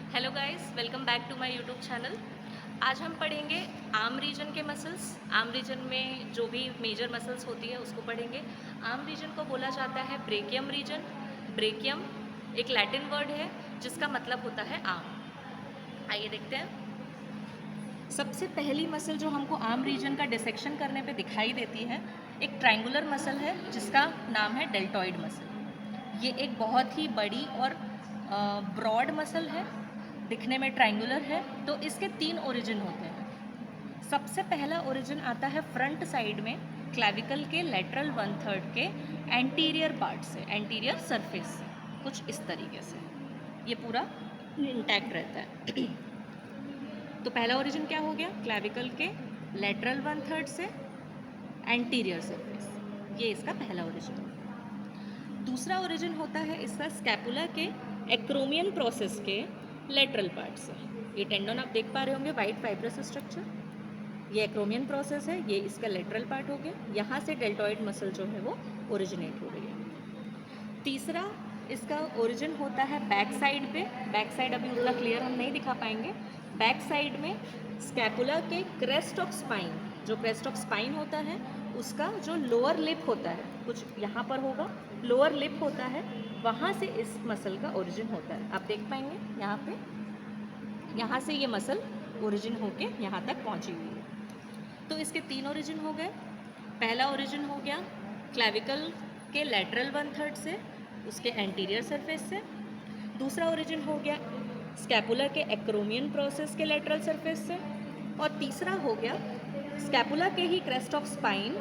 Hello guys, welcome back to my YouTube channel. आज हम पढ़ेंगे आर्म रीजन के मसल्स। आर्म रीजन में जो भी मेजर मसल्स होती है उसको पढ़ेंगे। आर्म रीजन को बोला जाता है ब्रेकियम रीजन। ब्रेकियम एक लैटिन वर्ड है जिसका मतलब होता है आर्म। आइए देखते हैं। सबसे पहली मसल जो हमको आर्म रीजन का डिसेक्शन करने पे दिखाई देती है, एक ट्रायंगुलर मसल है जिसका नाम है डेल्टॉइड मसल। ये एक बहुत ही बड़ी और ब्रॉड मसल है, दिखने में ट्रायंगुलर है। तो इसके 3 ओरिजिन होते हैं। सबसे पहला ओरिजिन आता है फ्रंट साइड में, क्लैविकल के लेटरल 1/3 के एंटीरियर पार्ट से, एंटीरियर सरफेस से, कुछ इस तरीके से ये पूरा इंटैक्ट रहता है। तो पहला ओरिजिन क्या हो गया? क्लैविकल के लेटरल 1/3 से एंटीरियर सरफेस, ये इसका पहला ओरिजिन। दूसरा ओरिजिन होता है इसका स्कैपुला के एक्रोमियन प्रोसेस के लेटरल पार्ट से। ये टेंडन आप देख पा रहे होंगे, वाइट फाइब्रस स्ट्रक्चर, ये एक्रोमियन प्रोसेस है, ये इसका लेटरल पार्ट हो गया। यहाँ से डेल्टॉइड मसल जो है वो ओरिजिनेट हो रही है। तीसरा इसका ओरिजिन होता है बैक साइड पे। बैक साइड अभी उतना क्लियर हम नहीं दिखा पाएंगे। बैक साइड में स्कैपुला के क्रेस्ट ऑफ स्पाइन, जो क्रेस्ट ऑफ स्पाइन होता है उसका जो लोअर लिप होता है, कुछ यहाँ पर होगा, लोअर लिप होता है, वहाँ से इस मसल का ओरिजिन होता है। आप देख पाएंगे यहाँ पे, यहाँ से ये मसल ओरिजिन होके यहाँ तक पहुँची हुई है। तो इसके 3 ओरिजिन हो गए। पहला ओरिजिन हो गया क्लैविकल के लेटरल 1/3 से, उसके एंटीरियर सरफेस से। दूसरा ओरिजिन हो गया स्कैपुला के एक्रोमियन प्रोसेस के लेटरल सरफेस से। और तीसरा हो गया स्कैपुला के ही क्रेस्ट ऑफ स्पाइन,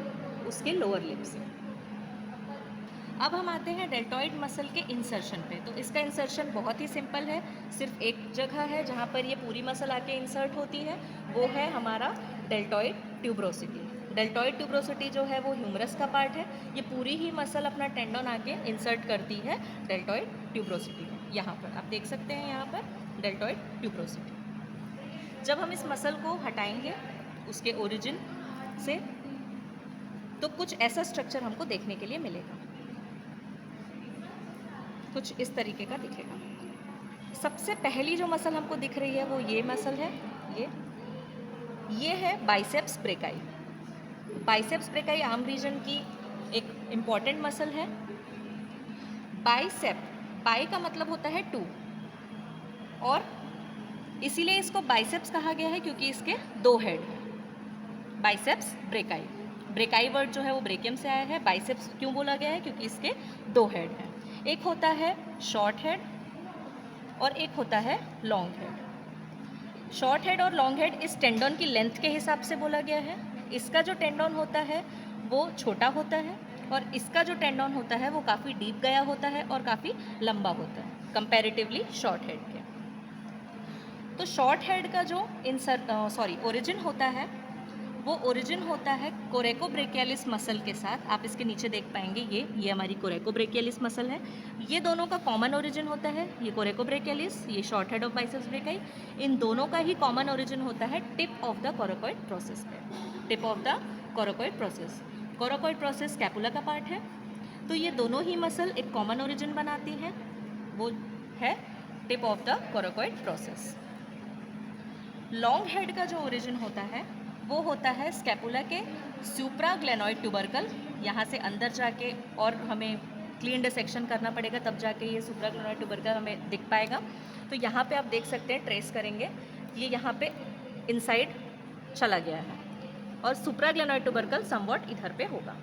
उसके लोअर लिप से। अब हम आते हैं डेल्टॉइड मसल के इंसर्शन पे। तो इसका इंसर्शन बहुत ही सिंपल है, सिर्फ एक जगह है जहाँ पर ये पूरी मसल आके इंसर्ट होती है, वो है हमारा डेल्टॉइड ट्यूब्रोसिटी। डेल्टॉइड ट्यूब्रोसिटी जो है वो ह्यूमरस का पार्ट है। ये पूरी ही मसल अपना टेंडन आके इंसर्ट करती है डेल्टॉइड ट्यूब्रोसिटी में। यहाँ पर आप देख सकते हैं, यहाँ पर डेल्टॉइड ट्यूब्रोसिटी। जब हम इस मसल को हटाएंगे उसके ओरिजिन से, तो कुछ ऐसा स्ट्रक्चर हमको देखने के लिए मिलेगा, कुछ इस तरीके का दिखेगा। सबसे पहली जो मसल हमको दिख रही है वो ये मसल है, ये है biceps brachii. Biceps brachii arm region की एक इम्पॉर्टेंट मसल है। बाइसेप, बाई का मतलब होता है 2, और इसीलिए इसको बाइसेप्स कहा गया है क्योंकि इसके 2 हेड हैं। बाइसेप्स ब्रेकाई, ब्रेकाई वर्ड जो है वो ब्रेकियम से आया है। बाइसेप्स क्यों बोला गया है? क्योंकि इसके 2 हेड हैं। एक होता है शॉर्ट हेड और एक होता है लॉन्ग हेड। शॉर्ट हेड और लॉन्ग हेड इस टेंडन की लेंथ के हिसाब से बोला गया है। इसका जो टेंडन होता है वो छोटा होता है, और इसका जो टेंडन होता है वो काफ़ी डीप गया होता है और काफ़ी लंबा होता है कंपैरेटिवली शॉर्ट हेड के। तो शॉर्ट हेड का जो ओरिजिन होता है वो ओरिजिन होता है कोरेकोब्रेकियालिस मसल के साथ। आप इसके नीचे देख पाएंगे, ये हमारी कोरेकोब्रेकियालिस मसल है। ये दोनों का कॉमन ओरिजिन होता है, ये कोरेकोब्रेकियालिस, ये short head of biceps brachii. इन दोनों का ही कॉमन ओरिजिन होता है tip of the coracoid process पे, tip of the coracoid process. Coracoid process scapula का पार्ट है। तो ये दोनों ही मसल एक कॉमन ओरिजिन बनाती हैं, वो है tip of the coracoid process. Long head का जो ओरिजिन होता है वो होता है स्कैपुला के सुप्राग्लेनॉइड ट्यूबरकल। यहाँ से अंदर जाके और हमें क्लीन डिसेक्शन करना पड़ेगा, तब जाके ये सुप्राग्लेनॉइड ट्यूबरकल हमें दिख पाएगा। तो यहाँ पे आप देख सकते हैं, ट्रेस करेंगे, ये यहाँ पे इनसाइड चला गया है, और सुप्राग्लेनॉइड ट्यूबरकल समवॉट इधर पे होगा।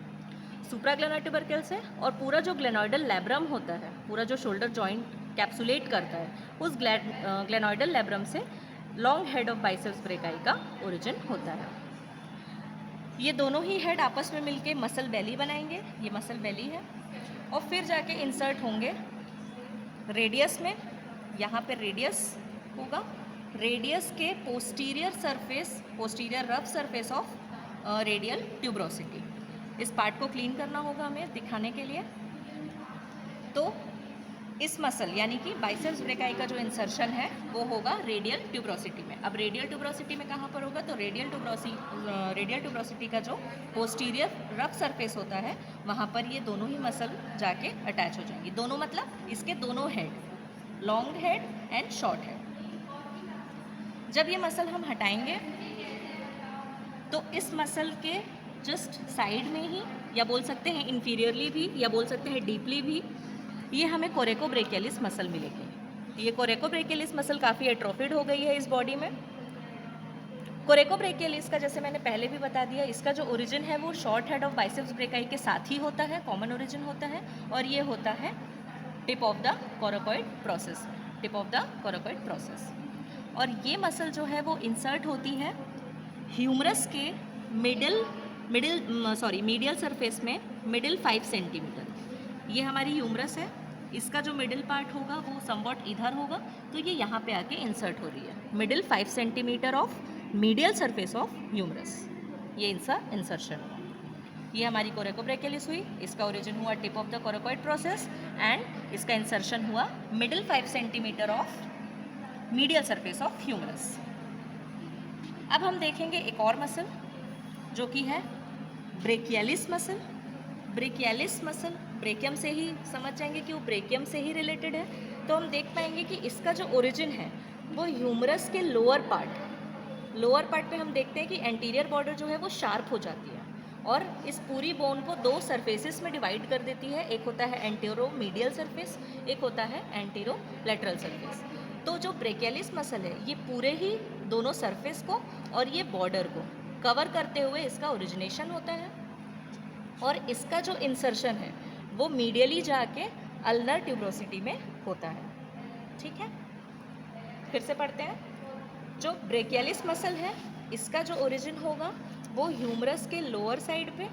सुप्राग्लेनॉइड ट्यूबरकल से, और पूरा जो ग्लेनॉइडल लैब्रम होता है, पूरा जो शोल्डर जॉइंट कैप्सुलेट करता है, उस ग्लेनॉइडल लैब्रम से long head of biceps brachii का ओरिजिन होता है। ये दोनों ही हेड आपस में मिलके मसल बेली बनाएंगे, ये मसल बेली है, और फिर जाके इंसर्ट होंगे रेडियस में। यहाँ पे रेडियस होगा, रेडियस के posterior surface, posterior rough surface of radial tuberosity. इस पार्ट को क्लीन करना होगा हमें दिखाने के लिए। तो इस मसल यानी कि बाइसेप्स ब्रेकाई का जो इंसर्शन है वो होगा रेडियल ट्यूब्रोसिटी में। अब रेडियल ट्यूब्रोसिटी में कहाँ पर होगा? तो रेडियल ट्यूब्रोसिटी का जो पोस्टीरियर रफ सरफेस होता है वहाँ पर ये दोनों ही मसल जाके अटैच हो जाएंगी। दोनों मतलब इसके दोनों head, long head and short head. जब ये मसल हम हटाएंगे तो इस मसल के जस्ट साइड में ही, या बोल सकते हैं इंफीरियरली भी, या बोल सकते हैं डीपली भी, ये हमें कोरेकोब्रेकियलिस मसल मिलेगी। ये कोरेकोब्रेकियलिस मसल काफ़ी एट्रोफिड हो गई है इस बॉडी में। कोरेकोब्रेकियलिस का जैसे मैंने पहले भी बता दिया, इसका जो ओरिजिन है वो short head of biceps brachii के साथ ही होता है, कॉमन ओरिजिन होता है, और ये होता है tip of the coracoid process, tip of the coracoid process. और ये मसल जो है वो इंसर्ट होती है ह्यूमरस के मीडियल सरफेस में मिडिल 5 सेंटीमीटर। ये हमारी ह्यूमरस है, इसका जो मिडिल पार्ट होगा वो समवॉट इधर होगा, तो ये यहाँ पे आके इंसर्ट हो रही है middle 5 centimetre of medial surface of humerus. ये इसका इंसर्शन हुआ। ये हमारी कोरेकोब्रेकियलिस हुई, इसका ओरिजिन हुआ tip of the coracoid process, and इसका इंसर्शन हुआ middle 5 centimetre of medial surface of humerus. अब हम देखेंगे एक और मसल जो कि है brachialis muscle. Brachialis muscle brachium से ही समझ जाएंगे कि वो ब्रेकियम से ही रिलेटेड है, तो हम देख पाएंगे कि इसका जो ओरिजिन है वो ह्यूमरस के लोअर पार्ट में हम देखते हैं कि एंटीरियर बॉर्डर जो है वो शार्प हो जाती है और इस पूरी बोन को 2 सरफेसेस में डिवाइड कर देती है। एक होता है एंटेरो मीडियल सरफेस, एक होता है एंटेरो लेटरल सरफेस। तो जो ब्रेकियलिस मसल है ये पूरे ही दोनों सरफेस को और ये बॉर्डर को कवर करते हुए इसका ओरिजिनेशन होता है, और इसका जो इंसर्शन है वो मीडियली जाके अल्नर ट्यूब्रोसिटी में होता है। ठीक है, फिर से पढ़ते हैं। जो ब्रेकियलिस मसल है इसका जो ओरिजिन होगा वो ह्यूमरस के लोअर साइड पे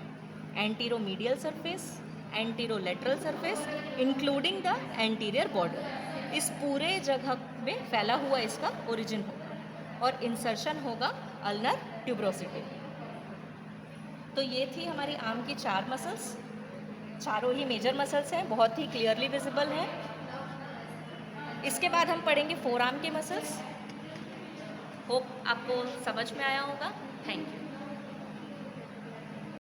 antero medial surface, antero lateral surface including the anterior border, इस पूरे जगह में फैला हुआ इसका ओरिजिन होगा और इंसर्शन होगा अल्नर ट्यूब्रोसिटी। तो ये थी हमारी आर्म की 4 मसल्स, चारों ही मेजर मसल्स हैं, बहुत ही क्लियरली विजिबल हैं। इसके बाद हम पढ़ेंगे फोर आर्म के मसल्स। होप आपको समझ में आया होगा। Thank you.